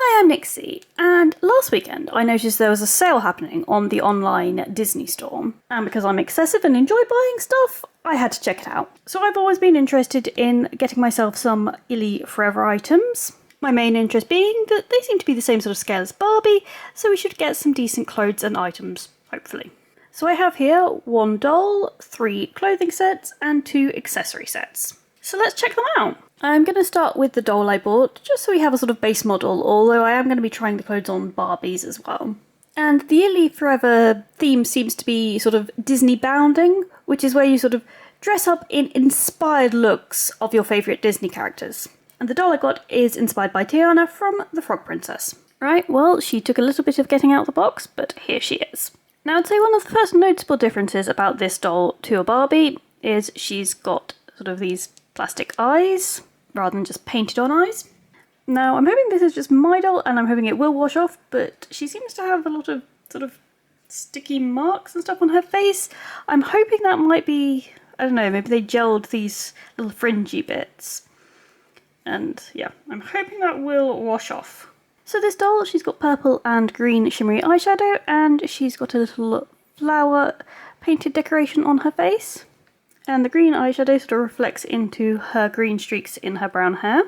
Hi, I'm Nixie, and last weekend I noticed there was a sale happening on the online Disney store, and because I'm excessive and enjoy buying stuff, I had to check it out. So I've always been interested in getting myself some Illy Forever items, my main interest being that they seem to be the same sort of scale as Barbie, so we should get some decent clothes and items, hopefully. So I have here 1 doll, 3 clothing sets, and 2 accessory sets. So let's check them out. I'm going to start with the doll I bought, just so we have a sort of base model, although I am going to be trying the clothes on Barbies as well. And the Illy Forever theme seems to be sort of Disney bounding, which is where you sort of dress up in inspired looks of your favourite Disney characters. And the doll I got is inspired by Tiana from The Frog Princess. Right, well, she took a little bit of getting out of the box, but here she is. Now, I'd say one of the first noticeable differences about this doll to a Barbie is she's got sort of these plastic eyes, rather than just painted on eyes. Now, I'm hoping this is just my doll, and I'm hoping it will wash off, but she seems to have a lot of sort of sticky marks and stuff on her face. I'm hoping that might be, I don't know, maybe they gelled these little fringy bits. And yeah, I'm hoping that will wash off. So this doll, she's got purple and green shimmery eyeshadow, and she's got a little flower painted decoration on her face. And the green eyeshadow sort of reflects into her green streaks in her brown hair.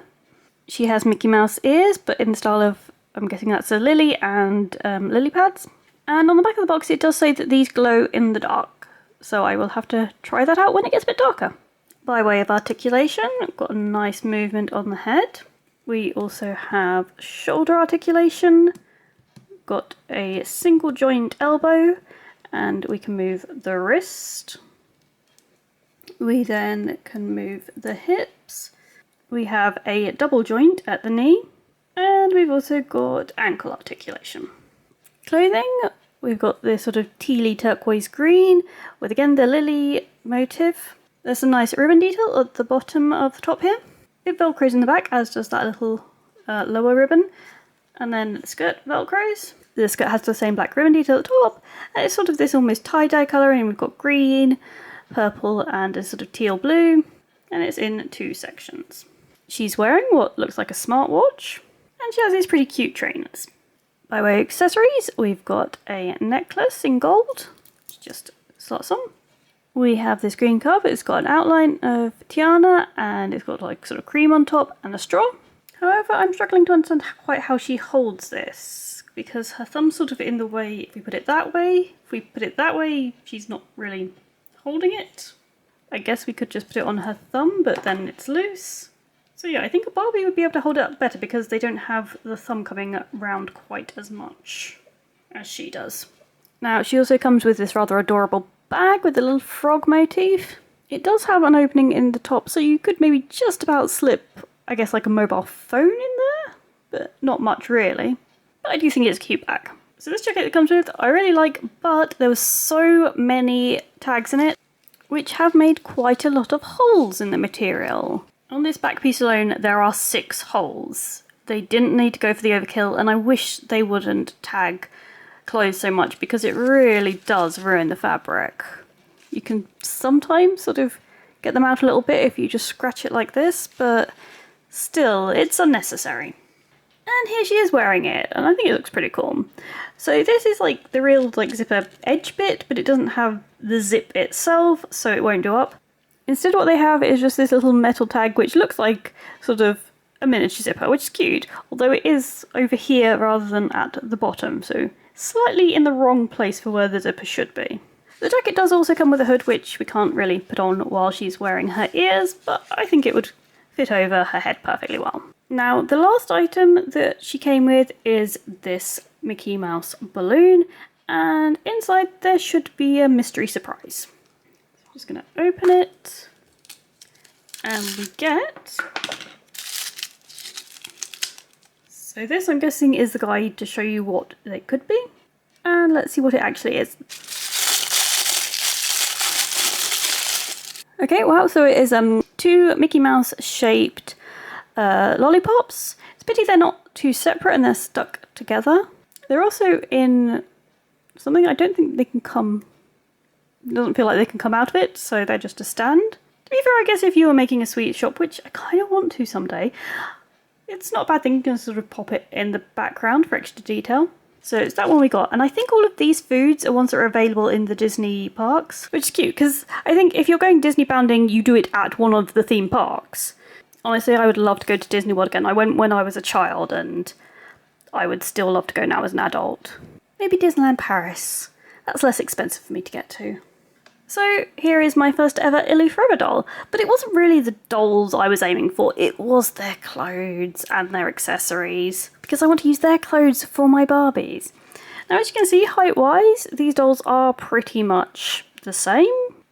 She has Mickey Mouse ears, but in the style of, I'm guessing that's a lily and lily pads. And on the back of the box it does say that these glow in the dark, so I will have to try that out when it gets a bit darker. By way of articulation, I've got a nice movement on the head. We also have shoulder articulation, got a single joint elbow, and we can move the wrist. We then can move the hips. We have a double joint at the knee. And we've also got ankle articulation. Clothing, we've got this sort of tealy turquoise green with again the lily motif. There's some nice ribbon detail at the bottom of the top here. It velcros in the back, as does that little lower ribbon. And then the skirt velcros. The skirt has the same black ribbon detail at the top. And it's sort of this almost tie-dye colouring. We've got green, purple and a sort of teal blue, and it's in 2 sections. She's wearing what looks like a smartwatch, and she has these pretty cute trainers. By way of accessories, we've got a necklace in gold, which just slots on. We have this green cup, it's got an outline of Tiana, and it's got like sort of cream on top and a straw. However, I'm struggling to understand quite how she holds this, because her thumb's sort of in the way if we put it that way. If we put it that way, she's not really holding it. I guess we could just put it on her thumb, but then it's loose. So yeah, I think a Barbie would be able to hold it up better because they don't have the thumb coming round quite as much as she does. Now, she also comes with this rather adorable bag with a little frog motif. It does have an opening in the top, so you could maybe just about slip, I guess, like a mobile phone in there, but not much really. But I do think it's a cute bag. So this jacket it comes with, I really like, but there were so many tags in it, which have made quite a lot of holes in the material. On this back piece alone, there are 6 holes. They didn't need to go for the overkill, and I wish they wouldn't tag clothes so much, because it really does ruin the fabric. You can sometimes sort of get them out a little bit if you just scratch it like this, but still, it's unnecessary. And here she is wearing it, and I think it looks pretty cool. So this is like the real like zipper edge bit, but it doesn't have the zip itself, so it won't go up. Instead what they have is just this little metal tag which looks like sort of a miniature zipper, which is cute, although it is over here rather than at the bottom, so slightly in the wrong place for where the zipper should be. The jacket does also come with a hood, which we can't really put on while she's wearing her ears, but I think it would fit over her head perfectly well. Now, the last item that she came with is this Mickey Mouse balloon, and inside there should be a mystery surprise. So I'm just going to open it, and we get... So this, I'm guessing, is the guide to show you what they could be, and let's see what it actually is. Okay, wow, so it is 2 Mickey Mouse shaped lollipops. It's a pity they're not too separate and they're stuck together. They're also in something I don't think they can come... It doesn't feel like they can come out of it, so they're just a stand. To be fair, I guess if you were making a sweet shop, which I kind of want to someday, it's not a bad thing. You can sort of pop it in the background for extra detail. So it's that one we got. And I think all of these foods are ones that are available in the Disney parks, which is cute because I think if you're going Disney bounding, you do it at one of the theme parks. Honestly, I would love to go to Disney World again. I went when I was a child and I would still love to go now as an adult. Maybe Disneyland Paris. That's less expensive for me to get to. So here is my first ever Illy Forever doll, but it wasn't really the dolls I was aiming for, it was their clothes and their accessories, because I want to use their clothes for my Barbies. Now as you can see, height-wise, these dolls are pretty much the same,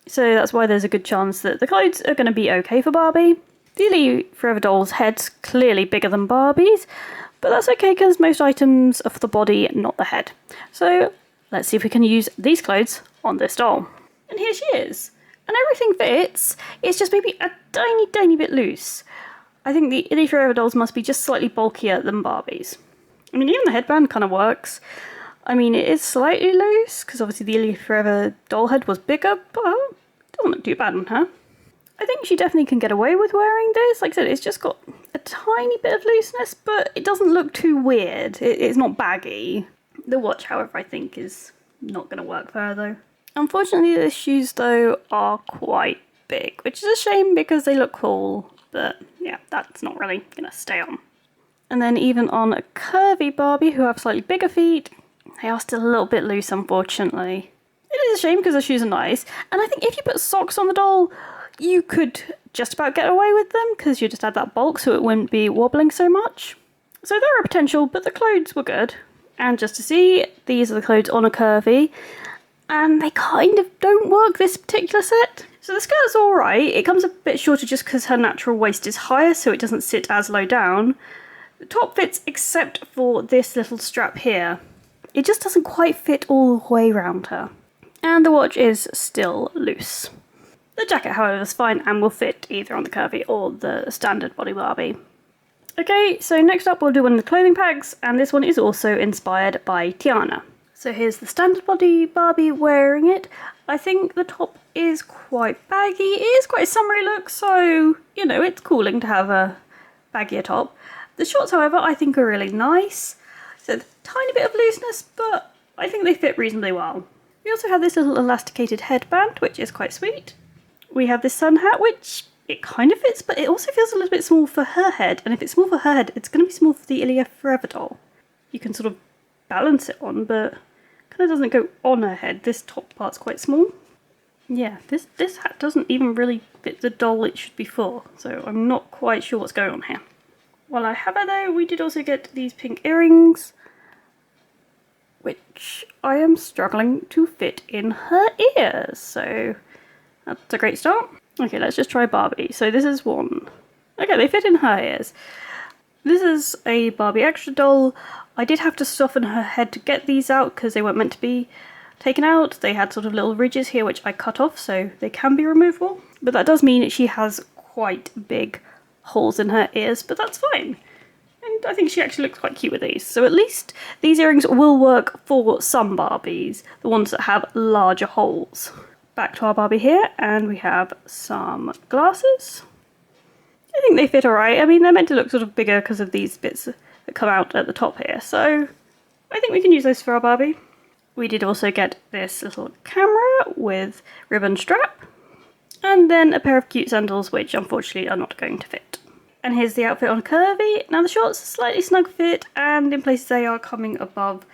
so that's why there's a good chance that the clothes are going to be okay for Barbie. The Illy Forever doll's head's clearly bigger than Barbie's, but that's okay because most items are for the body, not the head. So let's see if we can use these clothes on this doll. And here she is. And everything fits. It's just maybe a tiny, tiny bit loose. I think the Illy Forever dolls must be just slightly bulkier than Barbie's. I mean, even the headband kind of works. I mean, it is slightly loose, because obviously the Illy Forever doll head was bigger, but it doesn't look too bad on her. I think she definitely can get away with wearing this. Like I said, it's just got a tiny bit of looseness, but it doesn't look too weird. It's not baggy. The watch, however, I think is not going to work for her, though. Unfortunately, the shoes, though, are quite big, which is a shame because they look cool, but yeah, that's not really going to stay on. And then even on a curvy Barbie who have slightly bigger feet, they are still a little bit loose, unfortunately. It is a shame because the shoes are nice, and I think if you put socks on the doll, you could just about get away with them because you just add that bulk so it wouldn't be wobbling so much. So there are potential, but the clothes were good. And just to see, these are the clothes on a curvy. And they kind of don't work this particular set. So the skirt's alright, it comes a bit shorter just because her natural waist is higher so it doesn't sit as low down. The top fits except for this little strap here. It just doesn't quite fit all the way around her. And the watch is still loose. The jacket, however, is fine and will fit either on the curvy or the standard body Barbie. Okay, so next up we'll do one of the clothing packs, and this one is also inspired by Tiana. So here's the standard body Barbie wearing it. I think the top is quite baggy. It is quite a summery look, so, you know, it's cooling to have a baggier top. The shorts, however, I think are really nice. So a tiny bit of looseness, but I think they fit reasonably well. We also have this little elasticated headband, which is quite sweet. We have this sun hat, which it kind of fits, but it also feels a little bit small for her head. And if it's small for her head, it's going to be small for the Illy Forever doll. You can sort of balance it on, but kind of doesn't go on her head. This top part's quite small. Yeah, this hat doesn't even really fit the doll it should be for, so I'm not quite sure what's going on here. While I have her though, we did also get these pink earrings, which I am struggling to fit in her ears, so that's a great start. Okay, let's just try Barbie. So this is one. Okay, they fit in her ears. This is a Barbie extra doll. I did have to soften her head to get these out because they weren't meant to be taken out. They had sort of little ridges here which I cut off so they can be removable. But that does mean that she has quite big holes in her ears, but that's fine. And I think she actually looks quite cute with these. So at least these earrings will work for some Barbies, the ones that have larger holes. Back to our Barbie here, and we have some glasses. I think they fit alright. I mean, they're meant to look sort of bigger because of these bits that come out at the top here, so I think we can use those for our Barbie. We did also get this little camera with ribbon strap, and then a pair of cute sandals which unfortunately are not going to fit. And here's the outfit on curvy. Now the shorts are slightly snug fit, and in places they are coming above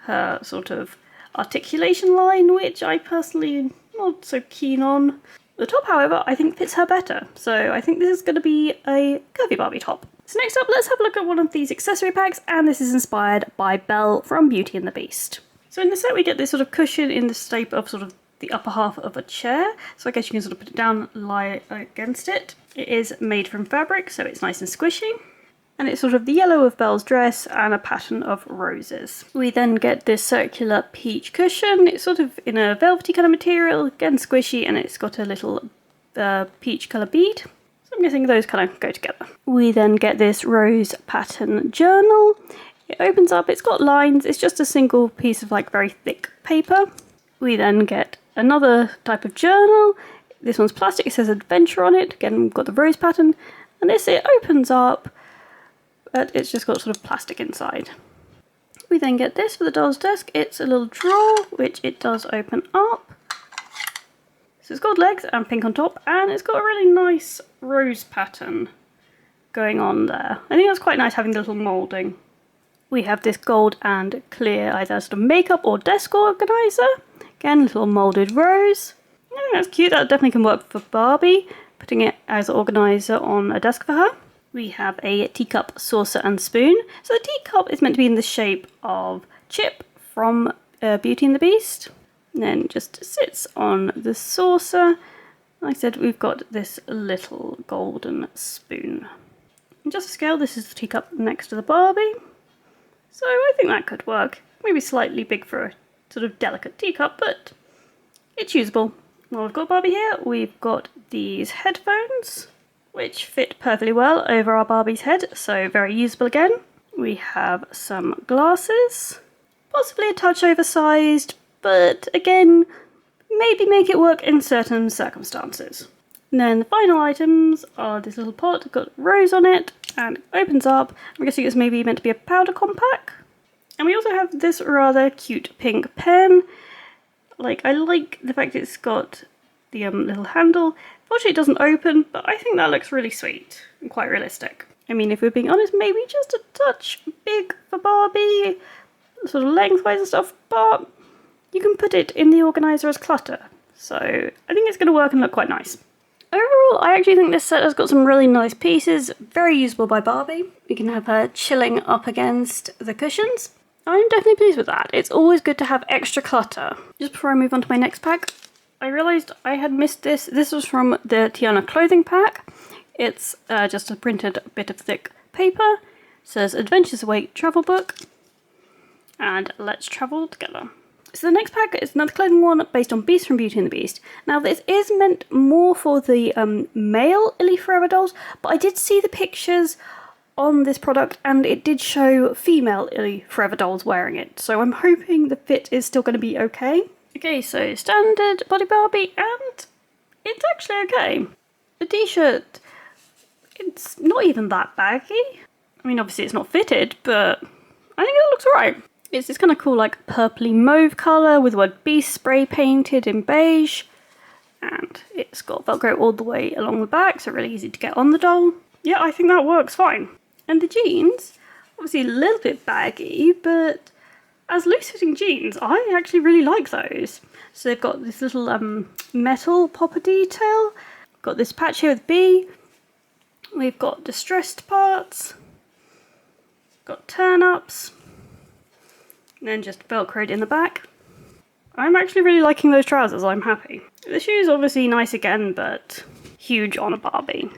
her sort of articulation line, which I personally am not so keen on. The top, however, I think fits her better, so I think this is going to be a curvy Barbie top. So next up, let's have a look at one of these accessory packs, and this is inspired by Belle from Beauty and the Beast. So in the set we get this sort of cushion in the shape of sort of the upper half of a chair, so I guess you can sort of put it down, lie against it. It is made from fabric, so it's nice and squishy. And it's sort of the yellow of Belle's dress and a pattern of roses. We then get this circular peach cushion. It's sort of in a velvety kind of material, again squishy, and it's got a little peach colour bead. So I'm guessing those kind of go together. We then get this rose pattern journal. It opens up, it's got lines, it's just a single piece of like very thick paper. We then get another type of journal. This one's plastic, it says adventure on it. Again, we've got the rose pattern. And this, it opens up. but it's just got sort of plastic inside. We then get this for the doll's desk. It's a little drawer, which it does open up. So it's got legs and pink on top, and it's got a really nice rose pattern going on there. I think that's quite nice having the little moulding. We have this gold and clear either sort of makeup or desk organiser. Again, little moulded rose. I think that's cute. That definitely can work for Barbie, putting it as an organiser on a desk for her. We have a teacup, saucer and spoon. So the teacup is meant to be in the shape of Chip from Beauty and the Beast. And then just sits on the saucer. Like I said, we've got this little golden spoon. And just to scale, this is the teacup next to the Barbie. So I think that could work. Maybe slightly big for a sort of delicate teacup, but it's usable. Well, we've got Barbie here. We've got these headphones, which fit perfectly well over our Barbie's head, so very usable again. We have some glasses, possibly a touch oversized, but again, maybe make it work in certain circumstances. And then the final items are this little pot, got rose on it, and it opens up. I'm guessing it's maybe meant to be a powder compact. And we also have this rather cute pink pen. I like the fact it's got the little handle. Fortunately it doesn't open, but I think that looks really sweet and quite realistic. I mean, if we're being honest, maybe just a touch big for Barbie, sort of lengthwise and stuff, but you can put it in the organiser as clutter. So I think it's going to work and look quite nice. Overall, I actually think this set has got some really nice pieces, very usable by Barbie. We can have her chilling up against the cushions. I'm definitely pleased with that. It's always good to have extra clutter. Just before I move on to my next pack, I realised I had missed this. This was from the Tiana clothing pack. It's just a printed bit of thick paper. It says Adventures Await travel book. And let's travel together. So the next pack is another clothing one based on Beast from Beauty and the Beast. Now this is meant more for the male Illy Forever dolls, but I did see the pictures on this product and it did show female Illy Forever dolls wearing it. So I'm hoping the fit is still going to be okay. Okay, so standard body Barbie, and it's actually okay. The t-shirt, it's not even that baggy. I mean, obviously it's not fitted, but I think it looks alright. It's this kind of cool, purpley mauve colour with the word Beast spray painted in beige. And it's got Velcro all the way along the back, so really easy to get on the doll. Yeah, I think that works fine. And the jeans, obviously a little bit baggy, but as loose-fitting jeans, I actually really like those. So they've got this little metal popper detail. Got this patch here with B. We've got distressed parts. Got turn-ups. And then just Velcroed in the back. I'm actually really liking those trousers, I'm happy. The shoes obviously nice again, but huge on a Barbie.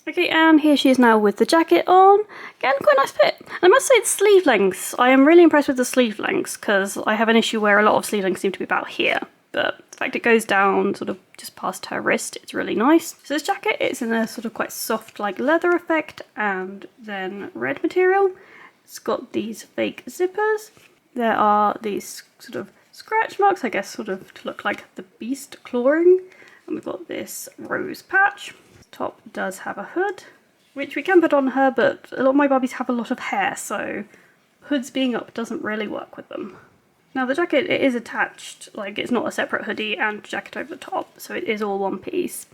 Okay, and here she is now with the jacket on. Again, quite a nice fit. And I must say it's sleeve lengths. I am really impressed with the sleeve lengths because I have an issue where a lot of sleeve lengths seem to be about here. But the fact it goes down sort of just past her wrist, it's really nice. So this jacket, it's in a sort of quite soft leather effect and then red material. It's got these fake zippers. There are these sort of scratch marks, I guess, sort of to look like the Beast clawing. And we've got this rose patch. The top does have a hood, which we can put on her, but a lot of my Barbies have a lot of hair, so hoods being up doesn't really work with them. Now the jacket, it is attached, it's not a separate hoodie and jacket over the top, so it is all one piece.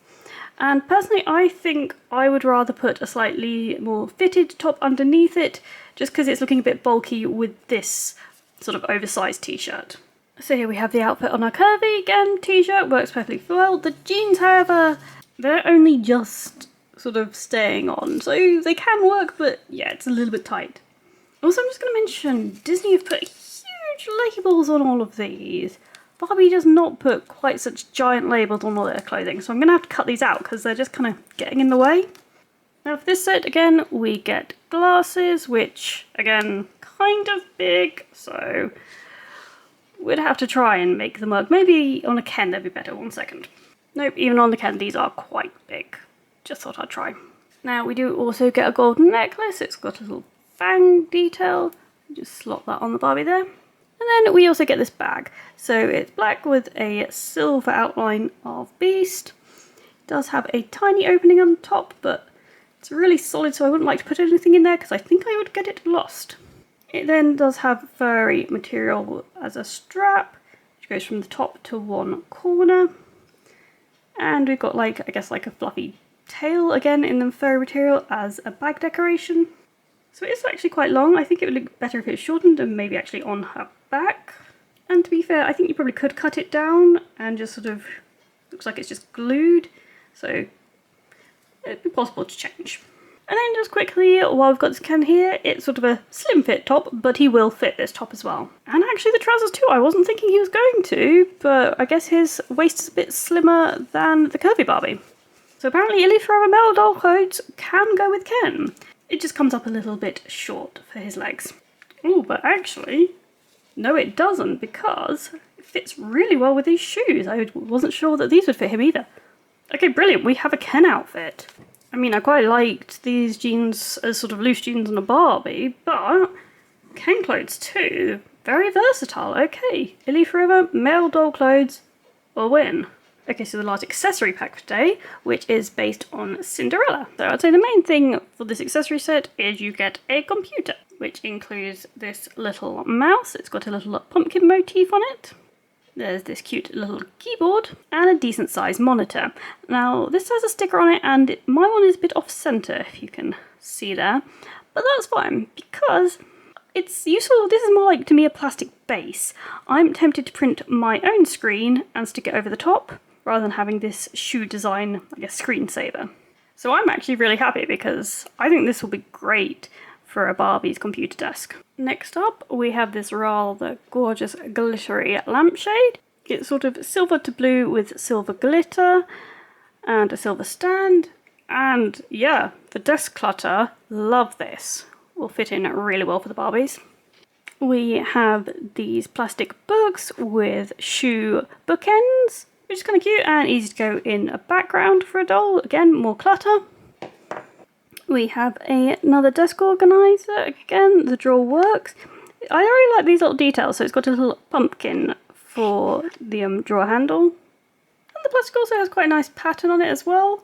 And personally, I think I would rather put a slightly more fitted top underneath it, just because it's looking a bit bulky with this sort of oversized t-shirt. So here we have the outfit on our curvy, again, t-shirt, works perfectly well. The jeans, however, they're only just sort of staying on, so they can work, but yeah, it's a little bit tight. Also, I'm just going to mention, Disney have put huge labels on all of these. Barbie does not put quite such giant labels on all their clothing, so I'm going to have to cut these out because they're just kind of getting in the way. Now for this set, again, we get glasses, which, again, kind of big, so we'd have to try and make them work. Maybe on a Ken they'd be better. 1 second. Nope, even on the Ken these are quite big. Just thought I'd try. Now we do also get a golden necklace. It's got a little fang detail. Just slot that on the Barbie there. And then we also get this bag. So it's black with a silver outline of Beast. It does have a tiny opening on top, but It's really solid, so I wouldn't like to put anything in there because I think I would get it lost. It then does have furry material as a strap, which goes from the top to one corner. And we've got like, I guess like a fluffy tail again in the furry material as a bag decoration. So it's actually quite long. I think it would look better if it was shortened and maybe actually on her back. And to be fair, I think you probably could cut it down and just sort of, looks like it's just glued. So it'd be possible to change. And then just quickly, while we've got this can here, it's sort of a slim fit top, but he will fit this top as well. And actually the trousers too, I wasn't thinking he was going to, but I guess his waist is a bit slimmer than the curvy Barbie. So apparently Ellie Forever male doll clothes can go with Ken. It just comes up a little bit short for his legs. Oh, but actually, no it doesn't, because it fits really well with these shoes. I wasn't sure that these would fit him either. Okay, brilliant, we have a Ken outfit. I mean, I quite liked these jeans as sort of loose jeans on a Barbie, but Ken clothes too. Very versatile. Okay, Ellie Forever male doll clothes will win. Okay, so the last accessory pack today, which is based on Cinderella. So I'd say the main thing for this accessory set is you get a computer, which includes this little mouse. It's got a little pumpkin motif on it. There's this cute little keyboard and a decent sized monitor. Now this has a sticker on it and my one is a bit off center, if you can see there, but that's fine because it's useful. This is more like, to me, a plastic base. I'm tempted to print my own screen and stick it over the top rather than having this shoe design, I guess, screensaver. So I'm actually really happy because I think this will be great for a Barbie's computer desk. Next up, we have this rather gorgeous glittery lampshade. It's sort of silver to blue with silver glitter and a silver stand. And yeah, the desk clutter, love this. Will fit in really well for the Barbies. We have these plastic books with shoe bookends, which is kind of cute and easy to go in a background for a doll. Again, more clutter. We have another desk organizer. Again, the drawer works. I really like these little details. So it's got a little pumpkin for the drawer handle. And the plastic also has quite a nice pattern on it as well.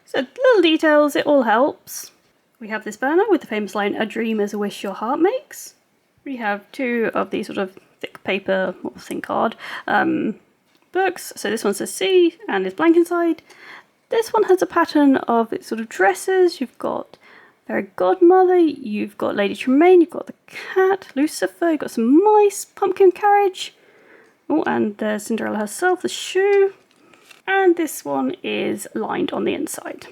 So little details, it all helps. We have this banner with the famous line, "A dream is a wish your heart makes." We have two of these sort of thick paper, or thin card, books. So this one says C and is blank inside. This one has a pattern of its sort of dresses. You've got Fairy Godmother, you've got Lady Tremaine, you've got the cat, Lucifer, you've got some mice, pumpkin carriage. Oh, and there's Cinderella herself, the shoe. And this one is lined on the inside.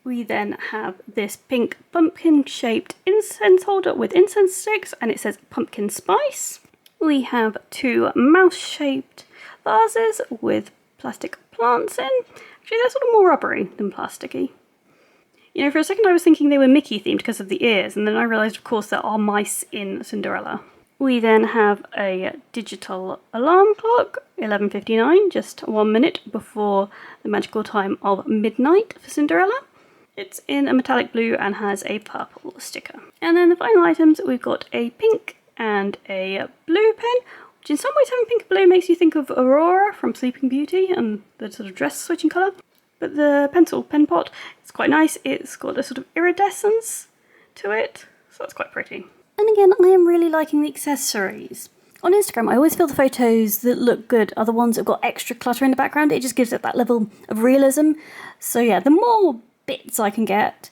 We then have this pink pumpkin-shaped incense holder with incense sticks, and it says pumpkin spice. We have two mouse-shaped vases with plastic plants in. Actually, they're sort of more rubbery than plasticky. You know, for a second I was thinking they were Mickey themed because of the ears, and then I realised, of course, there are mice in Cinderella. We then have a digital alarm clock, 11:59, just 1 minute before the magical time of midnight for Cinderella. It's in a metallic blue and has a purple sticker. And then the final items, we've got a pink and a blue pen, which in some ways having pink and blue makes you think of Aurora from Sleeping Beauty and the sort of dress switching colour. But the pencil pen pot, it's quite nice. It's got a sort of iridescence to it, so that's quite pretty. And again, I am really liking the accessories. On Instagram, I always feel the photos that look good are the ones that have got extra clutter in the background. It just gives it that level of realism. So yeah, the more bits I can get,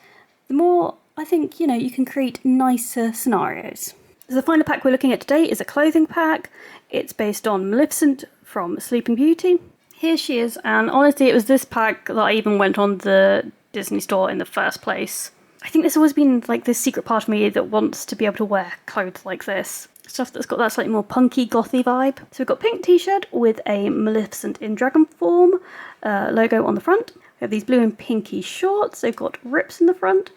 the more I think, you know, you can create nicer scenarios. So the final pack we're looking at today is a clothing pack. It's based on Maleficent from Sleeping Beauty. Here she is, and honestly it was this pack that I even went on the Disney store in the first place. I think there's always been like this secret part of me that wants to be able to wear clothes like this. Stuff that's got that slightly more punky, gothy vibe. So we've got pink t-shirt with a Maleficent in dragon form logo on the front. We have these blue and pinky shorts. They've got rips in the front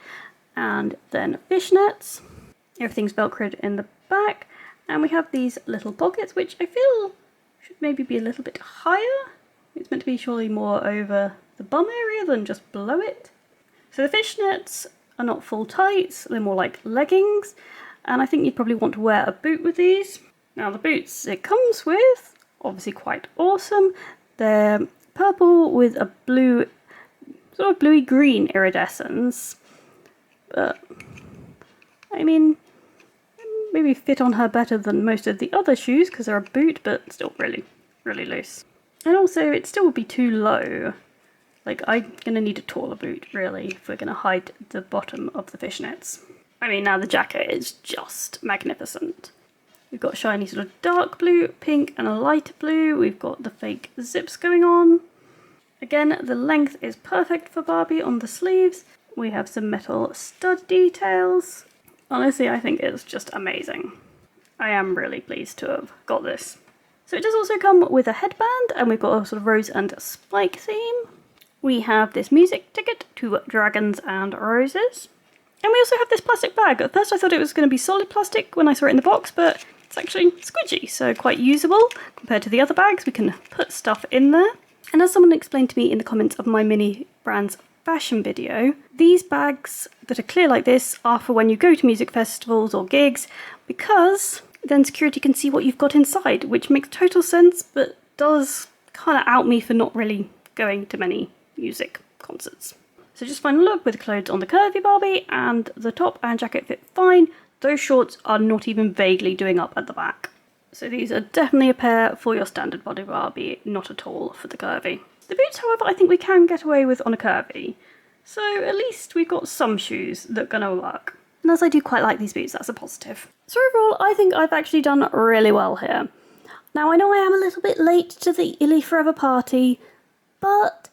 and then fishnets. Everything's velcroed in the back. And we have these little pockets, which I feel should maybe be a little bit higher. It's meant to be surely more over the bum area than just below it. So the fishnets are not full tights, they're more like leggings. And I think you'd probably want to wear a boot with these. Now the boots it comes with, obviously quite awesome. They're purple with a blue, sort of bluey green iridescence. but I mean, maybe fit on her better than most of the other shoes because they're a boot, but still really, really loose. And also, it still would be too low. Like, I'm gonna need a taller boot, really, if we're gonna hide the bottom of the fishnets. I mean, now the jacket is just magnificent. We've got shiny sort of dark blue, pink, and a lighter blue. We've got the fake zips going on. Again, the length is perfect for Barbie on the sleeves. We have some metal stud details. Honestly, I think it's just amazing. I am really pleased to have got this. So it does also come with a headband, and we've got a sort of rose and spike theme. We have this music ticket to Dragons and Roses. And we also have this plastic bag. At first I thought it was going to be solid plastic when I saw it in the box, but it's actually squidgy, so quite usable compared to the other bags. We can put stuff in there. And as someone explained to me in the comments of my mini brands fashion video, these bags that are clear like this are for when you go to music festivals or gigs, because then security can see what you've got inside, which makes total sense, but does kind of out me for not really going to many music concerts. So just final look with clothes on the curvy Barbie, and the top and jacket fit fine. Those shorts are not even vaguely doing up at the back. So these are definitely a pair for your standard body Barbie, not at all for the curvy. The boots, however, I think we can get away with on a curvy. So at least we've got some shoes that are gonna work. And as I do quite like these boots, that's a positive. So overall, I think I've actually done really well here. Now I know I am a little bit late to the Illy Forever party, but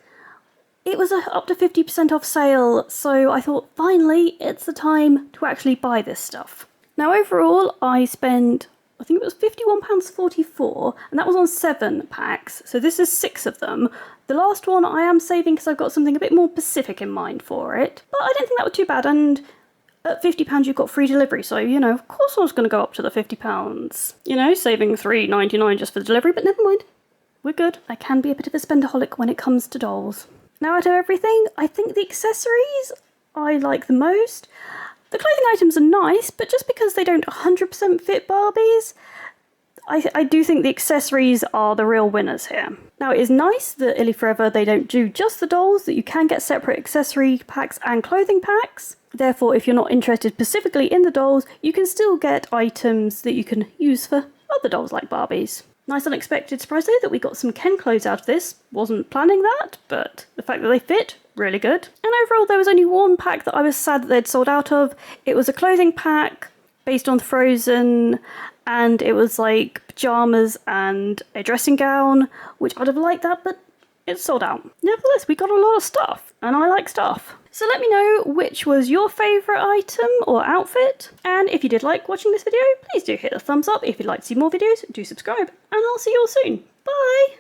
it was up to 50% off sale, so I thought finally it's the time to actually buy this stuff. Now overall, I spent, I think it was £51.44, and that was on 7 packs, so this is 6 of them. The last one I am saving because I've got something a bit more specific in mind for it, but I don't think that was too bad, and at £50 you've got free delivery, so, you know, of course I was going to go up to the £50. You know, saving £3.99 just for the delivery, but never mind. We're good. I can be a bit of a spendaholic when it comes to dolls. Now out of everything, I think the accessories I like the most. The clothing items are nice, but just because they don't 100% fit Barbies, I do think the accessories are the real winners here. Now it is nice that Illy Forever, they don't do just the dolls, that you can get separate accessory packs and clothing packs. Therefore, if you're not interested specifically in the dolls, you can still get items that you can use for other dolls like Barbies. Nice unexpected surprise though that we got some Ken clothes out of this. Wasn't planning that, but the fact that they fit, really good. And overall there was only one pack that I was sad that they'd sold out of. It was a clothing pack based on Frozen, and it was like pyjamas and a dressing gown, which I'd have liked that, but it's sold out. Nevertheless, we got a lot of stuff, and I like stuff. So let me know which was your favourite item or outfit, and if you did like watching this video, please do hit the thumbs up. If you'd like to see more videos, do subscribe, and I'll see you all soon. Bye!